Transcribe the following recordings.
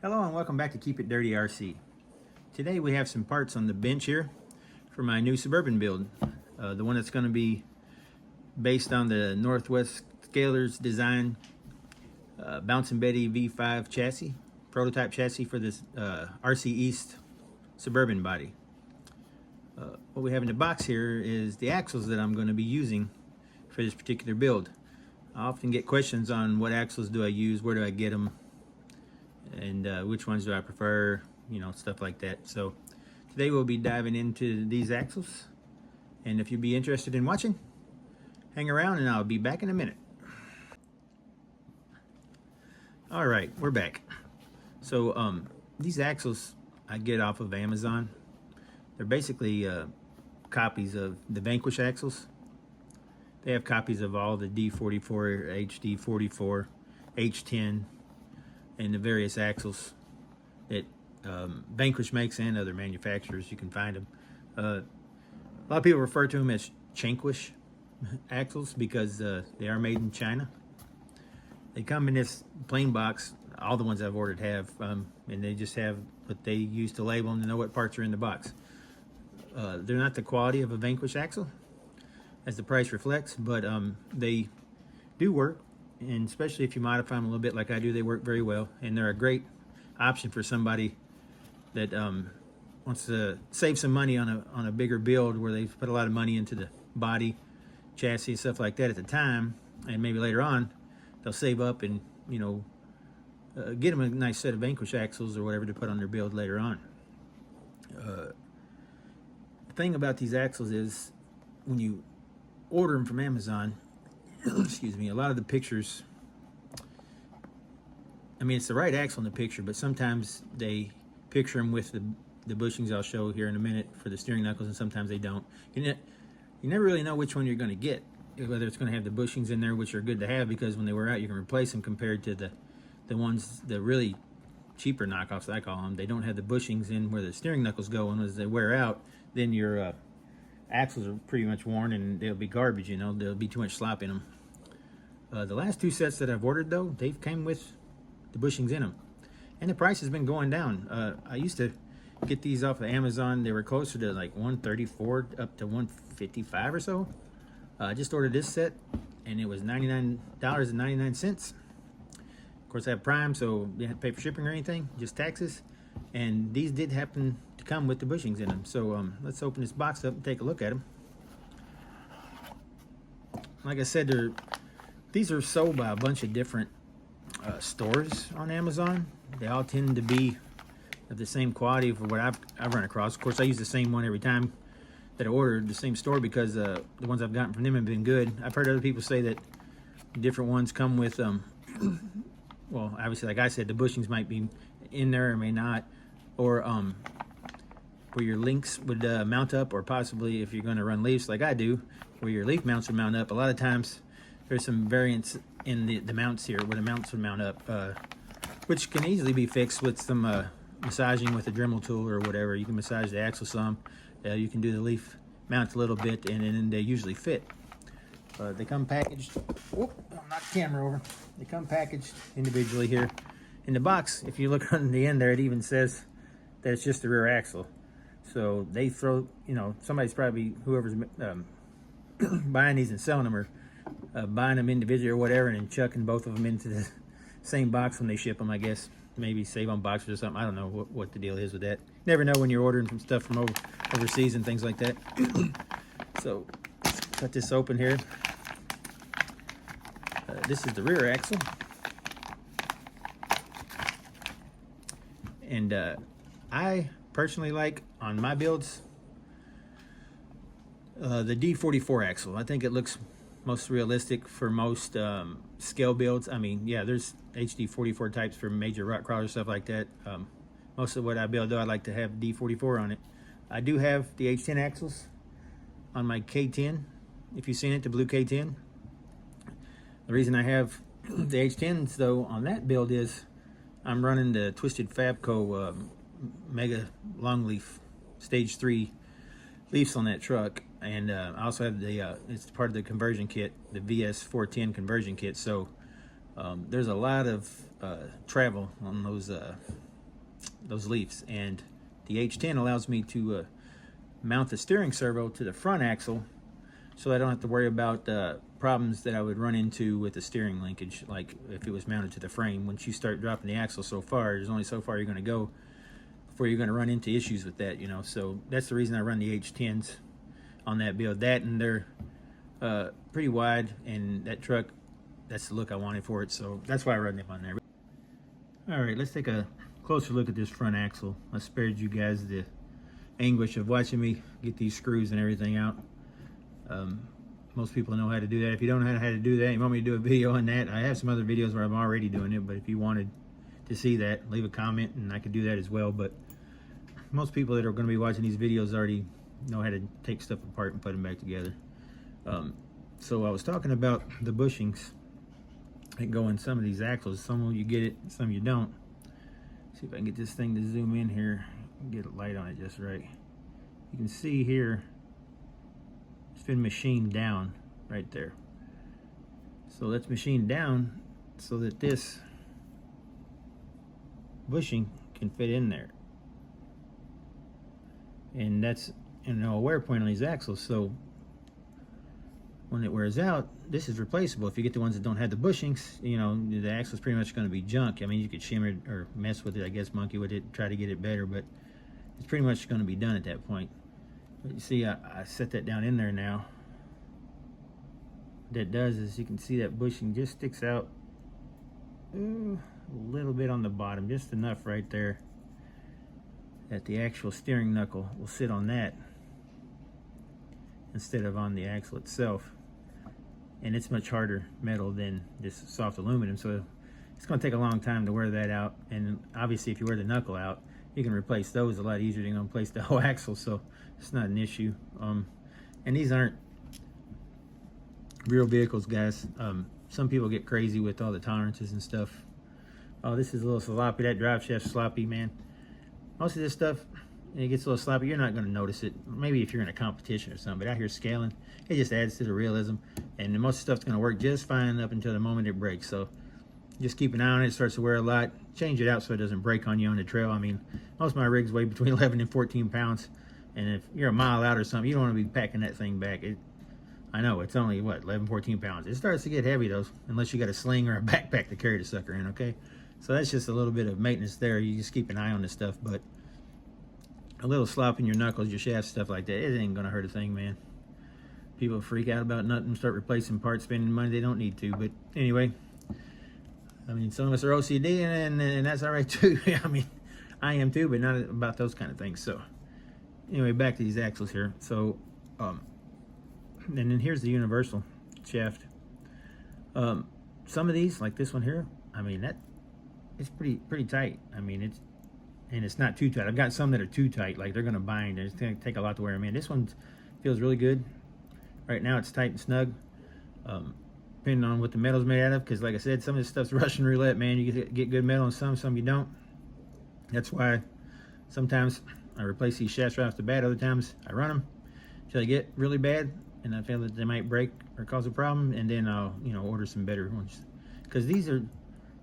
Hello and welcome back to Keep It Dirty RC. Today we have some parts on the bench here for my new Suburban build. The one that's going to be based on the Northwest Scalers design Bouncing Betty V5 chassis, prototype chassis for this RC East Suburban body. What we have in the box here is the axles that I'm going to be using for this particular build. I often get questions on what axles do I use, where do I get them, and which ones do I prefer, you know, stuff like that. So today we'll be diving into these axles, and if you'd be interested in watching, hang around and I'll be back in a minute. All right, we're back. So these axles I get off of Amazon. They're basically copies of the Vanquish axles. They have copies of all the D44, HD44, H10, and the various axles that Vanquish makes and other manufacturers. You can find them. A lot of people refer to them as Chanquish axles because they are made in China. They come in this plain box. All the ones I've ordered have, and they just have what they use to label them to know what parts are in the box. They're not the quality of a Vanquish axle, as the price reflects, but they do work, and especially if you modify them a little bit like I do, they work very well, and they're a great option for somebody that wants to save some money on a bigger build where they've put a lot of money into the body, chassis, stuff like that at the time, and maybe later on they'll save up and, you know, get them a nice set of Vanquish axles or whatever to put on their build later on. The thing about these axles is when you order them from Amazon, excuse me, a lot of the pictures, I mean, it's the right axle in the picture, but sometimes they picture them with the bushings I'll show here in a minute for the steering knuckles, and sometimes they don't. You never really know which one you're going to get, whether it's going to have the bushings in there, which are good to have because when they wear out you can replace them, compared to the ones, the really cheaper knockoffs I call them. They don't have the bushings in where the steering knuckles go, and as they wear out, then your axles are pretty much worn and they'll be garbage, you know, there'll be too much slop in them. The last two sets that I've ordered, though, they've came with the bushings in them, and the price has been going down. I used to get these off of Amazon. They were closer to like $134 up to $155 or so. I just ordered this set and it was $99.99. Of course I have Prime, so you don't have to pay for shipping or anything, just taxes. And these did happen to come with the bushings in them. So let's open this box up and take a look at them. Like I said, these are sold by a bunch of different stores on Amazon. They all tend to be of the same quality for what I've run across. Of course, I use the same one every time that I ordered, the same store, because the ones I've gotten from them have been good. I've heard other people say that different ones come with, well, obviously, like I said, the bushings might be in there or may not, or where your links would mount up, or possibly if you're going to run leafs like I do, where your leaf mounts would mount up. A lot of times there's some variance in the mounts here, where the mounts would mount up, which can easily be fixed with some massaging with a Dremel tool or whatever. You can massage the axle some, you can do the leaf mounts a little bit, and then they usually fit. They come packaged, whoop, I'll knock the camera over. They come packaged individually here. In the box, if you look on the end there, it even says that it's just the rear axle. So they throw, you know, somebody's probably, whoever's buying these and selling them, or buying them individually or whatever, and then chucking both of them into the same box when they ship them, I guess. Maybe save on boxes or something. I don't know what the deal is with that. Never know when you're ordering some stuff from overseas and things like that. So let's cut this open here. This is the rear axle. And I personally like, on my builds, the D44 axle. I think it looks most realistic for most scale builds. I mean, yeah, there's HD44 types for major rock crawlers, stuff like that. Most of what I build, though, I like to have D44 on it. I do have the H10 axles on my K10, if you've seen it, the blue K10. The reason I have the H10s, though, on that build is I'm running the Twisted Fabco Mega Longleaf Stage 3 leafs on that truck, and I also have the it's part of the conversion kit, the VS410 conversion kit. So there's a lot of travel on those those leafs. And the H10 allows me to mount the steering servo to the front axle, so I don't have to worry about problems that I would run into with the steering linkage, like if it was mounted to the frame. Once you start dropping the axle so far, there's only so far you're going to go before you're going to run into issues with that, you know. So that's the reason I run the H10s on that build. That, and they're pretty wide, and that truck, that's the look I wanted for it, so that's why I run them on there. All right, let's take a closer look at this front axle. I spared you guys the anguish of watching me get these screws and everything out. Most people know how to do that. If you don't know how to do that, you want me to do a video on that, I have some other videos where I'm already doing it, but if you wanted to see that, leave a comment and I could do that as well. But most people that are going to be watching these videos already know how to take stuff apart and put them back together. So I was talking about the bushings that go in some of these axles. Some of you get it, some you don't. See if I can get this thing to zoom in here and get a light on it just right. You can see here it's been machined down right there. So that's machined down so that this bushing can fit in there. And that's, you know, a wear point on these axles. So when it wears out, this is replaceable. If you get the ones that don't have the bushings, you know, the axle's pretty much going to be junk. I mean, you could shimmer it or mess with it, I guess, monkey with it, try to get it better, but it's pretty much going to be done at that point. But you see, I set that down in there now. What that does is, you can see that bushing just sticks out a little bit on the bottom, just enough right there that the actual steering knuckle will sit on that instead of on the axle itself. And it's much harder metal than this soft aluminum, so it's going to take a long time to wear that out. And obviously, if you wear the knuckle out, you can replace those a lot easier than going to replace the whole axle, so it's not an issue. And these aren't real vehicles, guys. Some people get crazy with all the tolerances and stuff. Oh, this is a little sloppy, that drive shaft's sloppy, man. Most of this stuff, it gets a little sloppy, you're not going to notice it. Maybe if you're in a competition or something, but out here scaling, it just adds to the realism. And most stuff's going to work just fine up until the moment it breaks. So just keep an eye on it. It starts to wear a lot. Change it out so it doesn't break on you on the trail. I mean, most of my rigs weigh between 11 and 14 pounds. And if you're a mile out or something, you don't want to be packing that thing back. I know, it's only, what, 11, 14 pounds. It starts to get heavy, though, unless you got a sling or a backpack to carry the sucker in, okay? So that's just a little bit of maintenance there. You just keep an eye on this stuff, but a little slop in your knuckles, your shafts, stuff like that, it ain't going to hurt a thing, man. People freak out about nothing, start replacing parts, spending money they don't need to. But anyway, I mean, some of us are OCD, and that's all right, too. I mean, I am, too, but not about those kind of things. So anyway, back to these axles here. So, and then here's the universal shaft. Some of these, like this one here, I mean, that it's pretty tight. I mean, it's not too tight. I've got some that are too tight, like they're gonna bind. It's gonna take a lot to wear them in. This one feels really good. Right now it's tight and snug. Depending on what the metal's made out of, because like I said, some of this stuff's Russian roulette, man. You get good metal and some you don't. That's why sometimes I replace these shafts right off the bat. Other times I run them until they get really bad and I feel that they might break or cause a problem, and then I'll, you know, order some better ones, because these are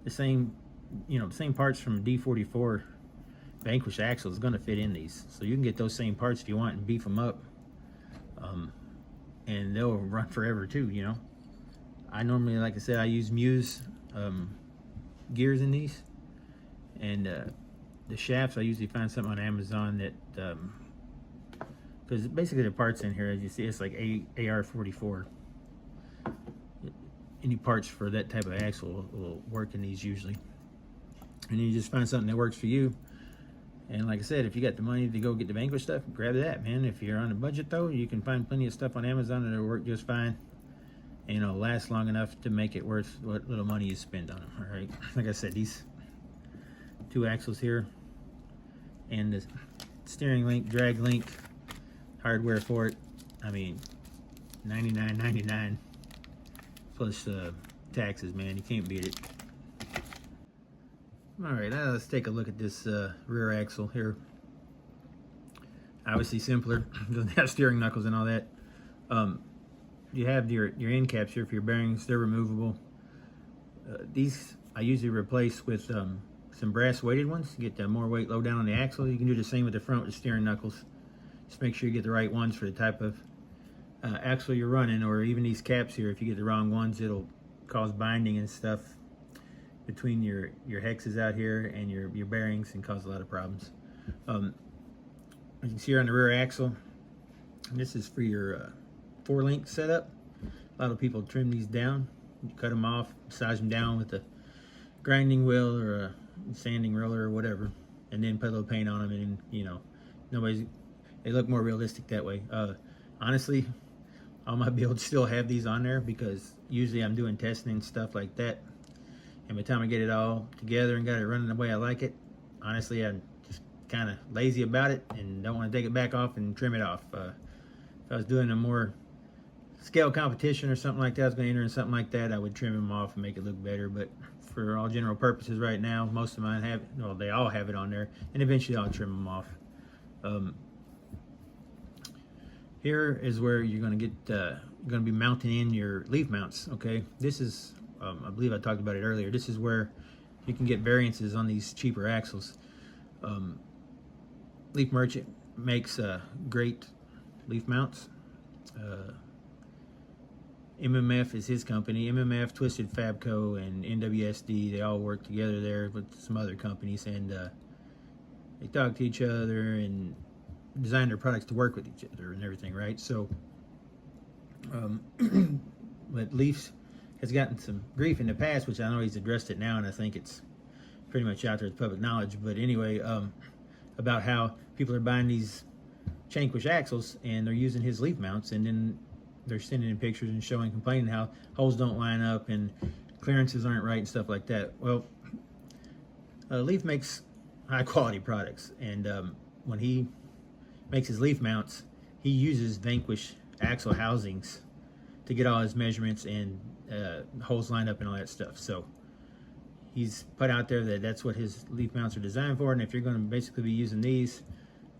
the same, you know, the same parts from a D44 Vanquish axle is going to fit in these, so you can get those same parts if you want and beef them up, and they'll run forever too, you know. I normally, like I said, I use Muse gears in these, and the shafts I usually find something on Amazon that because basically the parts in here, as you see, it's like AR44. Any parts for that type of axle will work in these usually, and you just find something that works for you. And like I said, if you got the money to go get the Vanquish stuff, grab that, man. If you're on a budget, though, you can find plenty of stuff on Amazon that'll work just fine, and it'll last long enough to make it worth what little money you spend on them. All right, like I said, these two axles here and the steering link, drag link, hardware for it, I mean, $99.99 plus taxes, man. You can't beat it. All right, now let's take a look at this rear axle here. Obviously simpler, doesn't have steering knuckles and all that. You have your end caps here for your bearings. They're removable. These I usually replace with some brass weighted ones. Get more weight low down on the axle. You can do the same with the front with the steering knuckles. Just make sure you get the right ones for the type of axle you're running, or even these caps here. If you get the wrong ones, it'll cause binding and stuff between your hexes out here and your bearings and cause a lot of problems. You can see here on the rear axle, this is for your 4-link setup. A lot of people trim these down. You cut them off, massage them down with a grinding wheel or a sanding roller or whatever, and then put a little paint on them, and you know, they look more realistic that way. Honestly, all my builds still have these on there because usually I'm doing testing and stuff like that, and by the time I get it all together and got it running the way I like it, honestly, I'm just kind of lazy about it and don't want to take it back off and trim it off. If I was doing a more scale competition or something like that, I was going to enter in something like that, I would trim them off and make it look better. But for all general purposes right now, most of mine have, well, they all have it on there, and eventually I'll trim them off. Here is where you're going to get, you're going to be mounting in your leaf mounts. Okay, this is, I believe I talked about it earlier. This is where you can get variances on these cheaper axles. Leaf Merchant makes great leaf mounts. MMF is his company. MMF, Twisted Fabco, and NWSD, they all work together there with some other companies, and they talk to each other and design their products to work with each other and everything, right? So, but Leafs has gotten some grief in the past, which I know he's addressed it now, and I think it's pretty much out there as public knowledge. But anyway, about how people are buying these Chainquish axles and they're using his leaf mounts, and then they're sending in pictures and showing, complaining how holes don't line up and clearances aren't right and stuff like that. Well, Leaf makes high quality products, and when he makes his leaf mounts, he uses Vanquish axle housings to get all his measurements and holes lined up and all that stuff. So he's put out there that that's what his leaf mounts are designed for, and if you're going to basically be using these,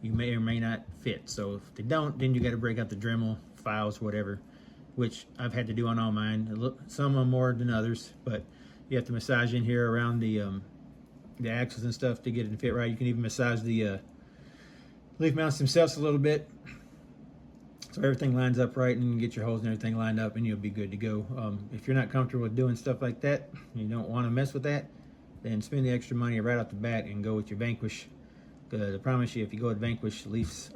you may or may not fit. So if they don't, then you got to break out the Dremel files, whatever, which I've had to do on all mine. Some are more than others, but you have to massage in here around the axles and stuff to get it to fit right. You can even massage the leaf mounts themselves a little bit so everything lines up right, and you can get your holes and everything lined up, and you'll be good to go. If you're not comfortable with doing stuff like that, you don't want to mess with that, then spend the extra money right off the bat and go with your Vanquish. I promise you, if you go with Vanquish, Leaf's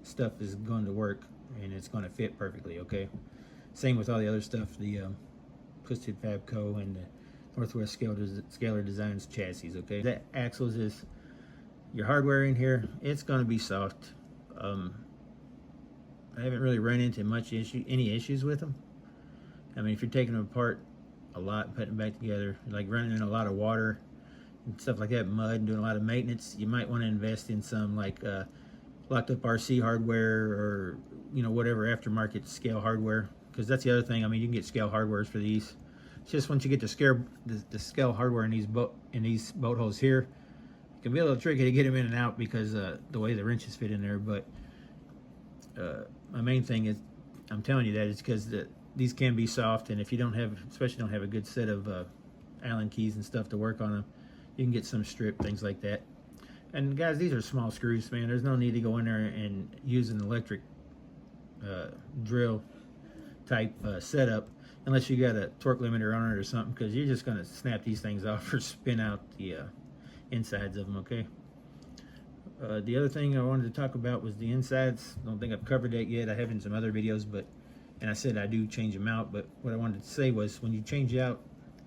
stuff is going to work, and it's going to fit perfectly, okay? Same with all the other stuff, the Twisted Fabco and the Northwest Scalar Designs chassis, okay? That axles is your hardware in here. It's going to be soft. I haven't really run into any issues with them. I mean, if you're taking them apart a lot and putting them back together, like running in a lot of water and stuff like that, mud, and doing a lot of maintenance, you might want to invest in some like locked up RC hardware, or you know, whatever aftermarket scale hardware, because that's the other thing. I mean, you can get scale hardwares for these. It's just once you get the scale hardware in these bolt holes here, it can be a little tricky to get them in and out because the way the wrenches fit in there. But my main thing is, I'm telling you that, is because these can be soft, and if you don't have, especially don't have a good set of Allen keys and stuff to work on them, you can get some strip, things like that. And guys, these are small screws, man. There's no need to go in there and use an electric drill type setup unless you got a torque limiter on it or something, because you're just going to snap these things off or spin out the insides of them, okay? The other thing I wanted to talk about was the insides. I don't think I've covered that yet. I have in some other videos, and I said I do change them out, but what I wanted to say was, when you change out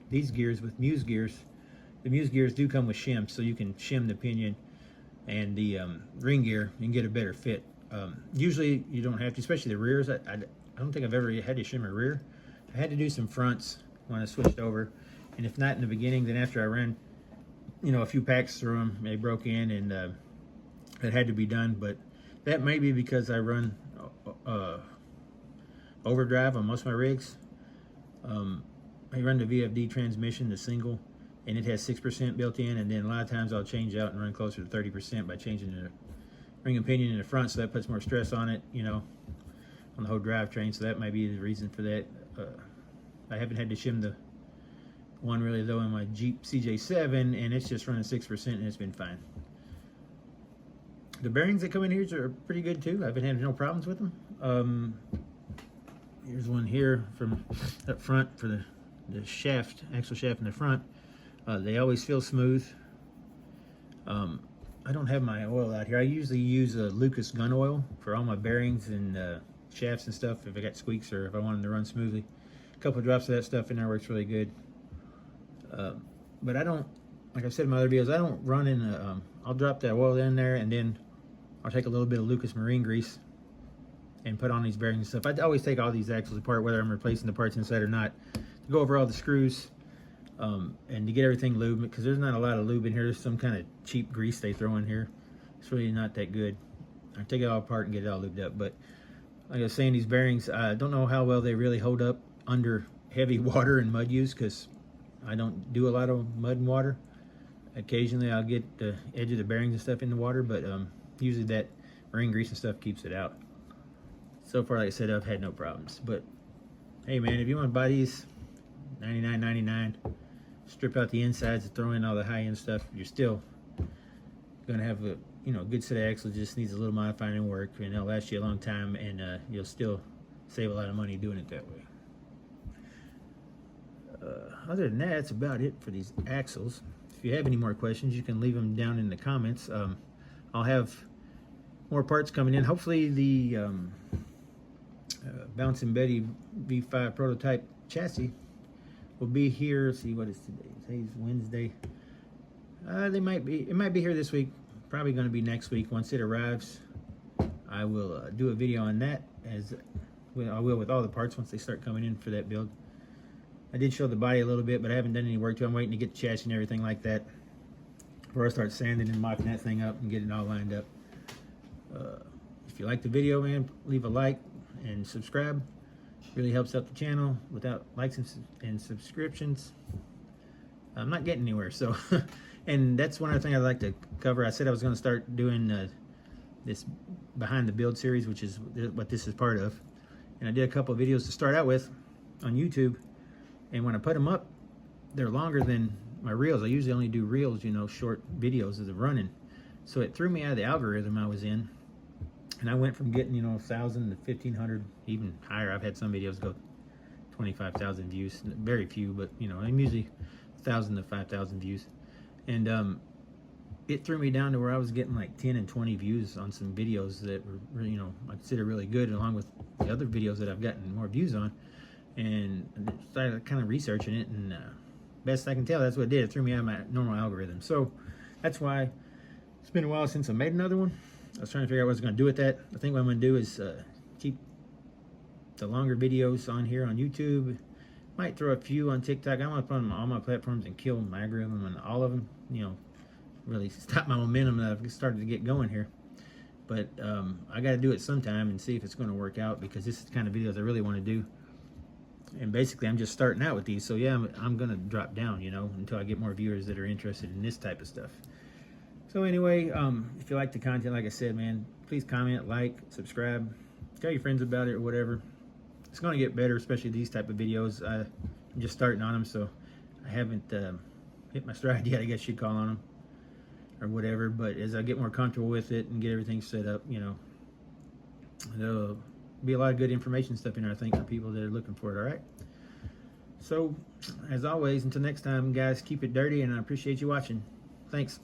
these gears with Muse gears, the Muse gears do come with shims, so you can shim the pinion and the ring gear and get a better fit. Usually you don't have to, especially the rears. I don't think I've ever had to shim a rear. I had to do some fronts when I switched over, and if not in the beginning, then after I ran, you know, a few packs through them, they broke in, and it had to be done. But that may be because I run overdrive on most of my rigs. I run the VFD transmission, the single, and it has 6% built in, and then a lot of times I'll change out and run closer to 30% by changing the ring and pinion in the front, so that puts more stress on it, you know, on the whole drivetrain. So that might be the reason for that. I haven't had to shim the one really though in my Jeep CJ7, and it's just running 6% and it's been fine. The bearings that come in here are pretty good too. I've been having no problems with them. Here's one here from up front for the shaft, axle shaft in the front. They always feel smooth. I don't have my oil out here. I usually use Lucas gun oil for all my bearings and shafts and stuff if I got squeaks or if I want them to run smoothly. A couple of drops of that stuff in there works really good. But I don't, like I said in my other videos, I don't run in I'll drop that oil in there and then I'll take a little bit of Lucas marine grease and put on these bearings and stuff. I always take all these axles apart, whether I'm replacing the parts inside or not, to go over all the screws and to get everything lubed, because there's not a lot of lube in here. There's some kind of cheap grease they throw in here. It's really not that good. I take it all apart and get it all lubed up. But like I was saying, these bearings, I don't know how well they really hold up under heavy water and mud use, because I don't do a lot of mud and water. Occasionally I'll get the edge of the bearings and stuff in the water, but usually that marine grease and stuff keeps it out. So far, like I said, I've had no problems. But hey man, if you want to buy these, $99.99, strip out the insides and throw in all the high-end stuff, you're still gonna have a good set of axles. Just needs a little modifying and work, and it'll last you a long time, and you'll still save a lot of money doing it that way. Other than that, that's about it for these axles. If you have any more questions, you can leave them down in the comments. I'll have more parts coming in. Hopefully the Bouncing Betty V5 prototype chassis will be here. Let's see, what is today? Today's Wednesday. It might be here this week. Probably going to be next week. Once it arrives, I will do a video on that, as I will with all the parts once they start coming in for that build. I did show the body a little bit, but I haven't done any work to it. I'm waiting to get the chassis and everything like that before I start sanding and mopping that thing up and getting it all lined up. If you like the video, man, leave a like and subscribe. Really helps out the channel. Without likes and subscriptions, I'm not getting anywhere. So and that's one other thing I'd like to cover. I said I was going to start doing this behind the build series, which is what this is part of, and I did a couple of videos to start out with on YouTube, and when I put them up, they're longer than my reels. I usually only do reels, short videos of the running, so it threw me out of the algorithm I was in. And I went from getting, 1,000 to 1,500, even higher. I've had some videos go 25,000 views. Very few, but, I'm usually 1,000 to 5,000 views. And it threw me down to where I was getting like 10 and 20 views on some videos that were, I consider really good, along with the other videos that I've gotten more views on. And I started kind of researching it, and best I can tell, that's what it did. It threw me out of my normal algorithm. So that's why it's been a while since I made another one. I was trying to figure out what I was going to do with that. I think what I'm going to do is keep the longer videos on here on YouTube. Might throw a few on TikTok. I want to put them on all my platforms and kill my algorithm on all of them. Really stop my momentum that I've started to get going here. But I got to do it sometime and see if it's going to work out, because this is the kind of videos I really want to do. And basically, I'm just starting out with these. So yeah, I'm going to drop down, until I get more viewers that are interested in this type of stuff. So anyway, if you like the content, like I said, man, please comment, like, subscribe, tell your friends about it or whatever. It's going to get better, especially these type of videos. I'm just starting on them, so I haven't hit my stride yet, I guess you'd call on them, or whatever. But as I get more comfortable with it and get everything set up, there'll be a lot of good information stuff in there, I think, for people that are looking for it, all right? So, as always, until next time, guys, keep it dirty, and I appreciate you watching. Thanks.